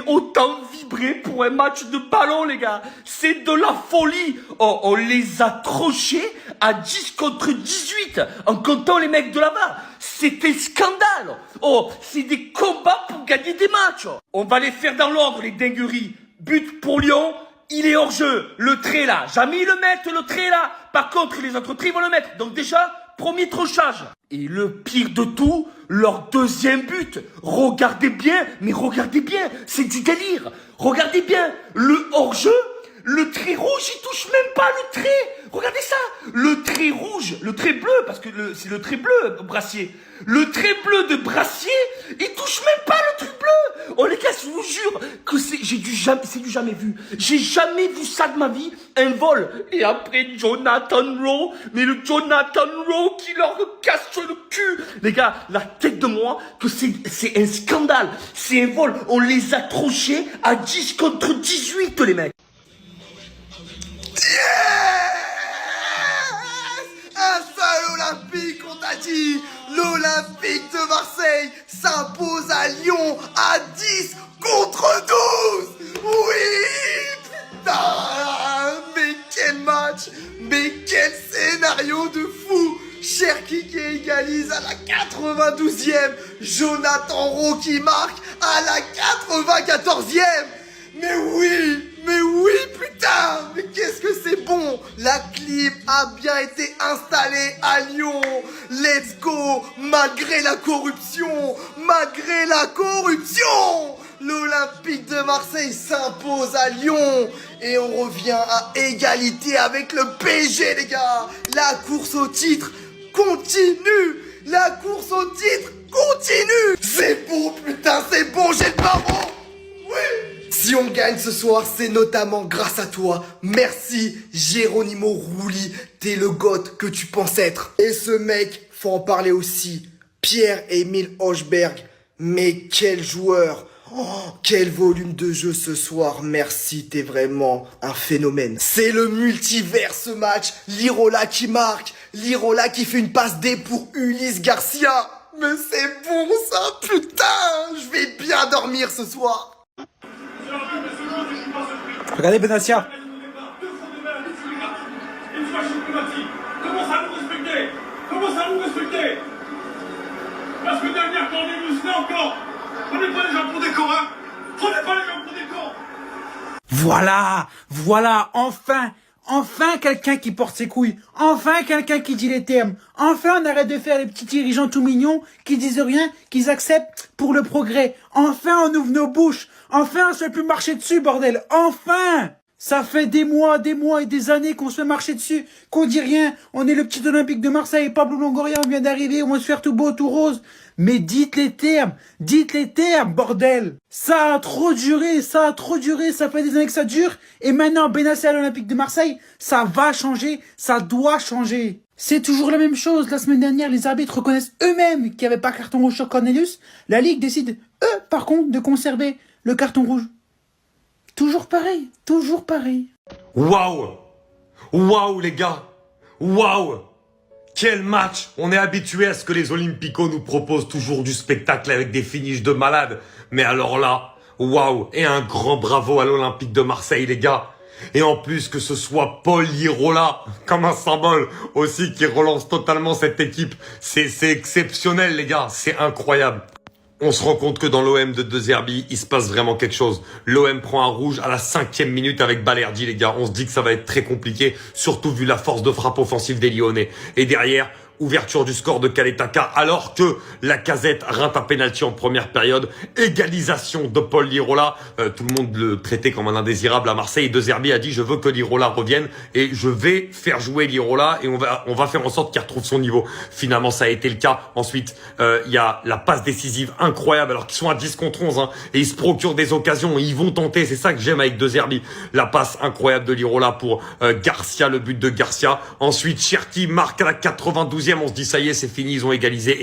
autant vibré pour un match de ballon, les gars. C'est de la folie. Oh, on les a trochés à 10 contre 18 en comptant les mecs de là-bas. C'était scandale. Oh, c'est des combats pour gagner des matchs. On va les faire dans l'ordre, les dingueries. But pour Lyon, il est hors jeu. Le trait là, jamais ils le mettent, le trait là. Par contre, les autres traits vont le mettre. Donc déjà, premier trochage. Et le pire de tout, leur deuxième but. Regardez bien, mais regardez bien, c'est du délire. Regardez bien, le hors-jeu, le trait rouge, il touche même pas le trait. Regardez ça, le trait rouge, le trait bleu, parce que c'est le trait bleu, Brassier. Le trait bleu de Brassier, il touche même pas le truc bleu. Oh les gars, je vous jure que c'est du jamais vu. J'ai jamais vu ça de ma vie, un vol. Et après Jonathan Rowe, mais le Jonathan Rowe qui leur casse le cul. Les gars, la tête de moi, que c'est un scandale. C'est un vol. On les a trochés à 10 contre 18, les mecs. Un seul olympique, on t'a dit. L'Olympique de Marseille s'impose à Lyon à 10 contre 12. Oui, putain. Mais quel match. Mais quel scénario de fou. Cherki qui égalise à la 92e. Jonathan Rowe qui marque à la 94e. Mais oui, putain. Mais qu'est-ce que c'est bon. La clim a bien été installée à Lyon. Let's go. Malgré la corruption. L'Olympique de Marseille s'impose à Lyon. Et on revient à égalité avec le PSG, les gars. La course au titre continue. C'est bon, putain, c'est bon, j'ai le ballon. Oui. Si on gagne ce soir, c'est notamment grâce à toi. Merci, Geronimo Rulli. T'es le goat que tu penses être. Et ce mec, faut en parler aussi. Pierre-Emile Hochberg. Mais quel joueur. Oh, quel volume de jeu ce soir. Merci, t'es vraiment un phénomène. C'est le multivers ce match. Lirola qui marque. Lirola qui fait une passe D pour Ulysse Garcia. Mais c'est bon ça, putain. Je vais bien dormir ce soir. Regardez Benassia. Comment ça nous respecter Parce que derrière, quand on est musclé encore, prenez pas les gens pour des cons, hein. Voilà, enfin quelqu'un qui porte ses couilles, enfin quelqu'un qui dit les termes, enfin on arrête de faire les petits dirigeants tout mignons qui disent rien, qu'ils acceptent pour le progrès, enfin on ouvre nos bouches, enfin on se fait plus marcher dessus bordel, enfin. Ça fait des mois et des années qu'on se fait marcher dessus, qu'on dit rien, on est le petit Olympique de Marseille, Pablo Longoria, on vient d'arriver, on va se faire tout beau, tout rose. Mais dites les termes, bordel. Ça a trop duré, ça fait des années que ça dure, et maintenant Benassia à l'Olympique de Marseille, ça va changer, ça doit changer. C'est toujours la même chose, la semaine dernière, les arbitres reconnaissent eux-mêmes qu'il n'y avait pas carton rouge sur Cornelius, la Ligue décide, eux, par contre, de conserver le carton rouge. Toujours pareil. Waouh les gars. Waouh. Quel match. On est habitué à ce que les Olympicos nous proposent toujours du spectacle avec des finishes de malade. Mais alors là, waouh. Et un grand bravo à l'Olympique de Marseille les gars. Et en plus que ce soit Paul Lirola, comme un symbole aussi, qui relance totalement cette équipe. C'est exceptionnel les gars. C'est incroyable. On se rend compte que dans l'OM de De Zerbi, il se passe vraiment quelque chose. L'OM prend un rouge à la 5e minute avec Balerdi, les gars. On se dit que ça va être très compliqué, surtout vu la force de frappe offensive des Lyonnais. Et derrière, ouverture du score de Kaletaka, alors que Lacazette rate un penalty en première période. Égalisation de Paul Lirola. Tout le monde le traitait comme un indésirable à Marseille. De Zerbi a dit, je veux que Lirola revienne et je vais faire jouer Lirola et on va faire en sorte qu'il retrouve son niveau. Finalement, ça a été le cas. Ensuite, il y a la passe décisive incroyable alors qu'ils sont à 10 contre 11 et ils se procurent des occasions et ils vont tenter. C'est ça que j'aime avec De Zerbi. La passe incroyable de Lirola pour Garcia, le but de Garcia. Ensuite, Cherki marque à la 92e. On se dit, ça y est, c'est fini, ils ont égalisé.